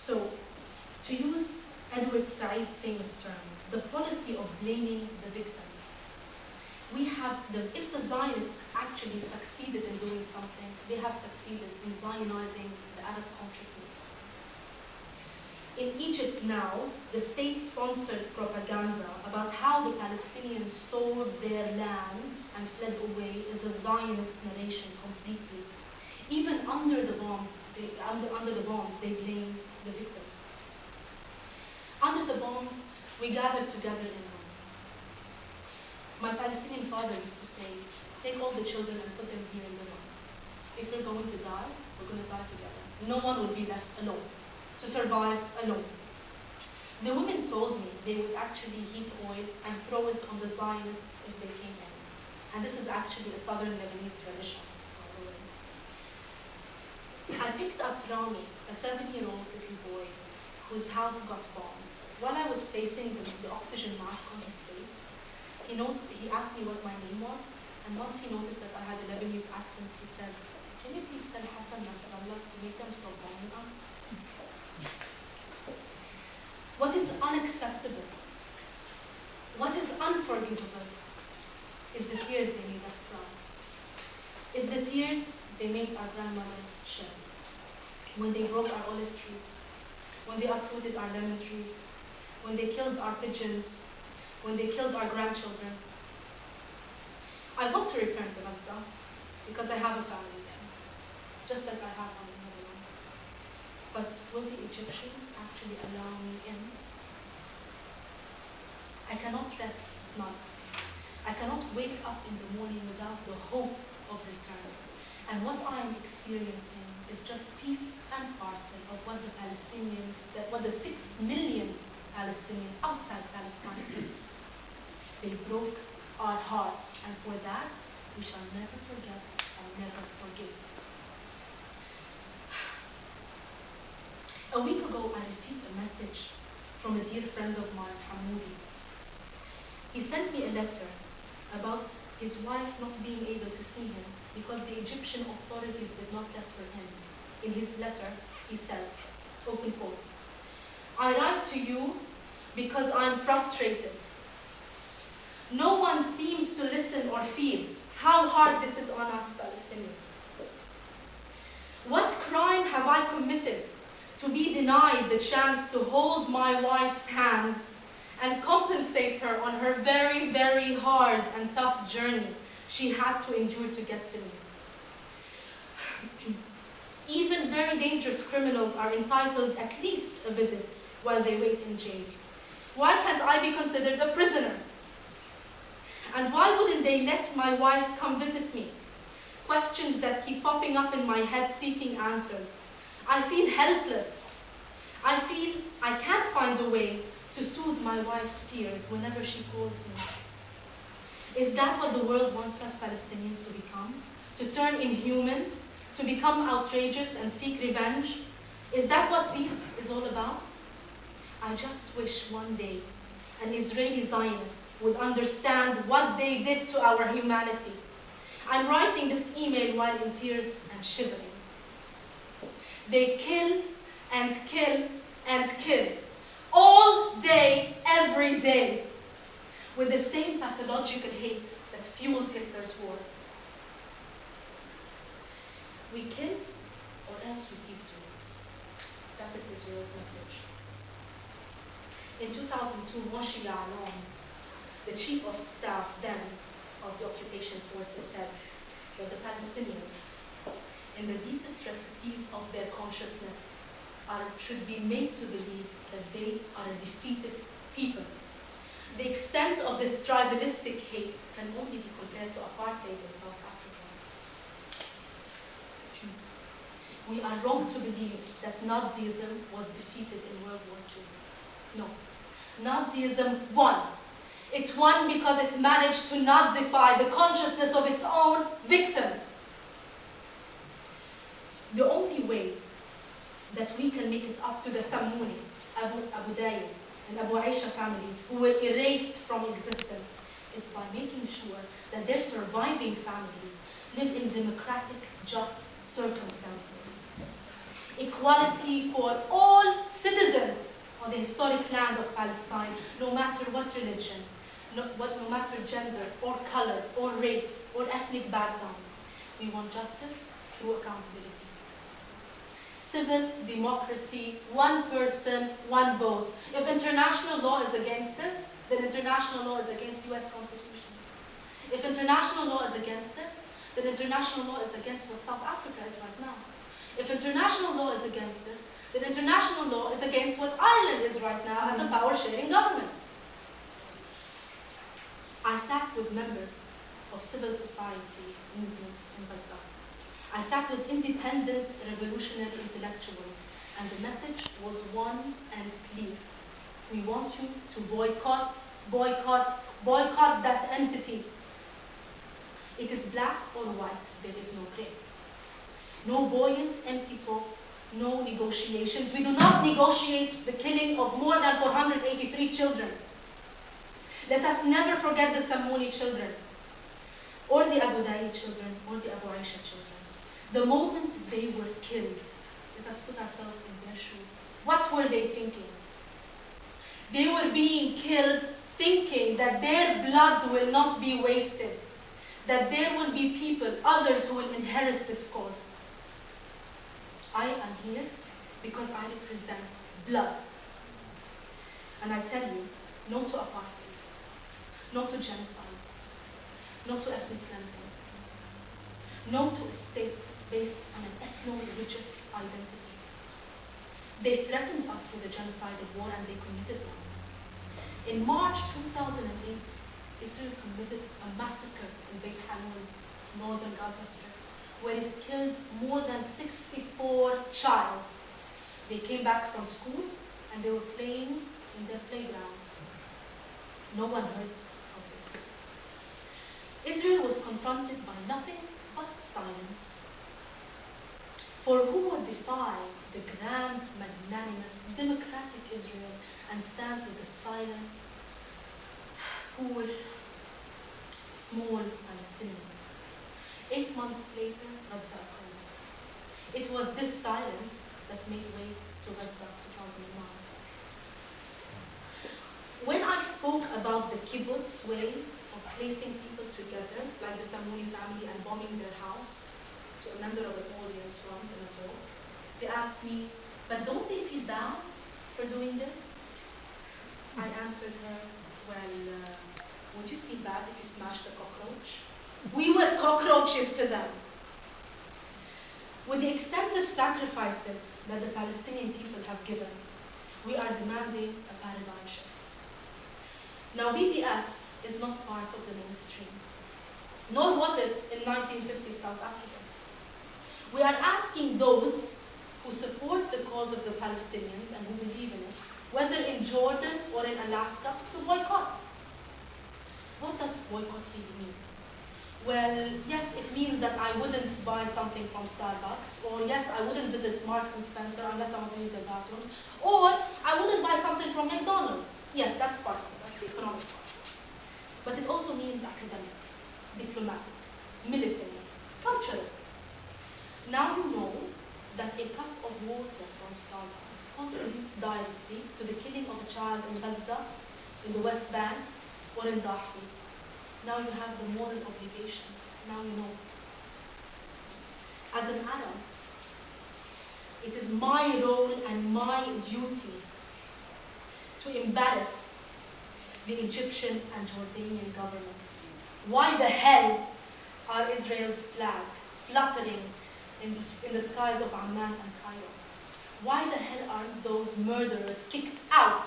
So, to use Edward Said's famous term, the policy of blaming the victims. If the Zionists actually succeeded in doing something, they have succeeded in Zionizing the Arab consciousness. In Egypt now, the state-sponsored propaganda about how the Palestinians sold their land and fled away is a Zionist narration completely. Even under the bombs, they blame the victims. Under the bombs, we gathered together in homes. My Palestinian father used to say, take all the children and put them here in the room. If we're going to die, we're going to die together. No one will be left alone, to survive alone. The women told me they would actually heat oil and throw it on the Zionists if they came in. And this is actually a southern Lebanese tradition, by the way. I picked up Rami, a 7-year-old little boy whose house got bombed. While I was placing the oxygen mask on his face, he asked me what my name was, and once he noticed that I had a Lebanese accent, he said, can you please tell Hassan Nasrallah to make them stop bombing us? What is unacceptable, what is unforgivable, is the tears they made us cry. Is the tears they made our grandmothers shed. When they broke our olive trees, when they uprooted our lemon trees, when they killed our pigeons, when they killed our grandchildren. I want to return to Gaza because I have a family there, just like I have one in Lebanon. But will the Egyptians actually allow me in? I cannot rest at night. I cannot wake up in the morning without the hope of return. And what I am experiencing is just piece and parcel of what the 6 million Palestinians outside Palestine did. They broke our hearts, and for that, we shall never forget and never forgive. A week ago, I received a message from a dear friend of mine, Hamoudi. He sent me a letter about his wife not being able to see him because the Egyptian authorities did not let her in. In his letter, he said, open quote, I write to you because I'm frustrated. No one seems to listen or feel how hard this is on us Palestinians. What crime have I committed to be denied the chance to hold my wife's hand and compensate her on her very, very hard and tough journey she had to endure to get to me? Even very dangerous criminals are entitled at least a visit while they wait in jail. Why can't I be considered a prisoner? And why wouldn't they let my wife come visit me? Questions that keep popping up in my head seeking answers. I feel helpless. I feel I can't find a way to soothe my wife's tears whenever she calls me. Is that what the world wants us Palestinians to become? To turn inhuman? To become outrageous and seek revenge? Is that what peace is all about? I just wish one day an Israeli Zionist would understand what they did to our humanity. I'm writing this email while in tears and shivering. They kill and kill and kill, all day, every day, with the same pathological hate that fueled Hitler's war. We kill, or else we cease to live. That is Israel's message. In 2002, Moshe Ya'alon, the chief of staff then of the occupation forces, said that the Palestinians, in the deepest recesses of their consciousness, should be made to believe that they are a defeated people. The extent of this tribalistic hate can only be compared to apartheid in South Africa. We are wrong to believe that Nazism was defeated in World War II. No. Nazism won. It won because it managed to Nazify the consciousness of its own victims. The only way that we can make it up to the Samuni, Abu Dayyib, and Abu Aisha families who were erased from existence is by making sure that their surviving families live in democratic, just circumstances. Equality for all the historic land of Palestine, no matter what religion, no matter gender, or color, or race, or ethnic background. We want justice through accountability. Civil democracy, one person, one vote. If international law is against it, then international law is against US Constitution. If international law is against it, then international law is against what South Africa is right now. If international law is against it, then international law is against what Ireland is right now as a power-sharing government. I sat with members of civil society movements in Gaza. I sat with independent revolutionary intellectuals, and the message was one and clear. We want you to boycott, boycott, boycott that entity. It is black or white, there is no gray. No buoyant, empty talk, no negotiations. We do not negotiate the killing of more than 483 children. Let us never forget the Samuni children, or the Abu Dhabi children, or the Abu Aisha children. The moment they were killed, let us put ourselves in their shoes. What were they thinking? They were being killed thinking that their blood will not be wasted, that there will be people, others who will inherit this cause. I am here because I represent blood. And I tell you, no to apartheid, no to genocide, no to ethnic cleansing, no to a state based on an ethno-religious identity. They threatened us with a genocidal war and they committed one. In March 2008, Israel committed a massacre in Beit Hanun, northern Gaza Strip, where it killed more than 64 child. They came back from school and they were playing in their playground. No one heard of this. Israel was confronted by nothing but silence. For who would defy the grand, magnanimous, democratic Israel and stand with the silent, poor, small Palestinian? 8 months later, Gaza occurred. It was this silence that made way to Gaza 2001. When I spoke about the kibbutz way of placing people together, like the Samuni family, and bombing their house, to a member of the audience once in a talk, they asked me, but don't they feel bad for doing this? I answered her, well, would you feel bad if you smashed a cockroach? We were cockroaches to them. With the extensive sacrifices that the Palestinian people have given, we are demanding a paradigm shift. Now, BDS is not part of the mainstream, nor was it in 1950 South Africa. We are asking those who support the cause of the Palestinians and who believe in it, whether in Jordan or in Alaska, to boycott. What does boycott really mean? Well, yes, it means that I wouldn't buy something from Starbucks, or yes, I wouldn't visit Marks and Spencer unless I want to use their bathrooms, or I wouldn't buy something from McDonald's. Yes, that's part of it, that's the economic part. But it also means academic, diplomatic, military, cultural. Now you know that a cup of water from Starbucks contributes directly to the killing of a child in Gaza, in the West Bank, or in Dahi. Now you have the moral obligation. Now you know. As an Arab, it is my role and my duty to embarrass the Egyptian and Jordanian governments. Why the hell are Israel's flags fluttering in the skies of Amman and Cairo? Why the hell aren't those murderers kicked out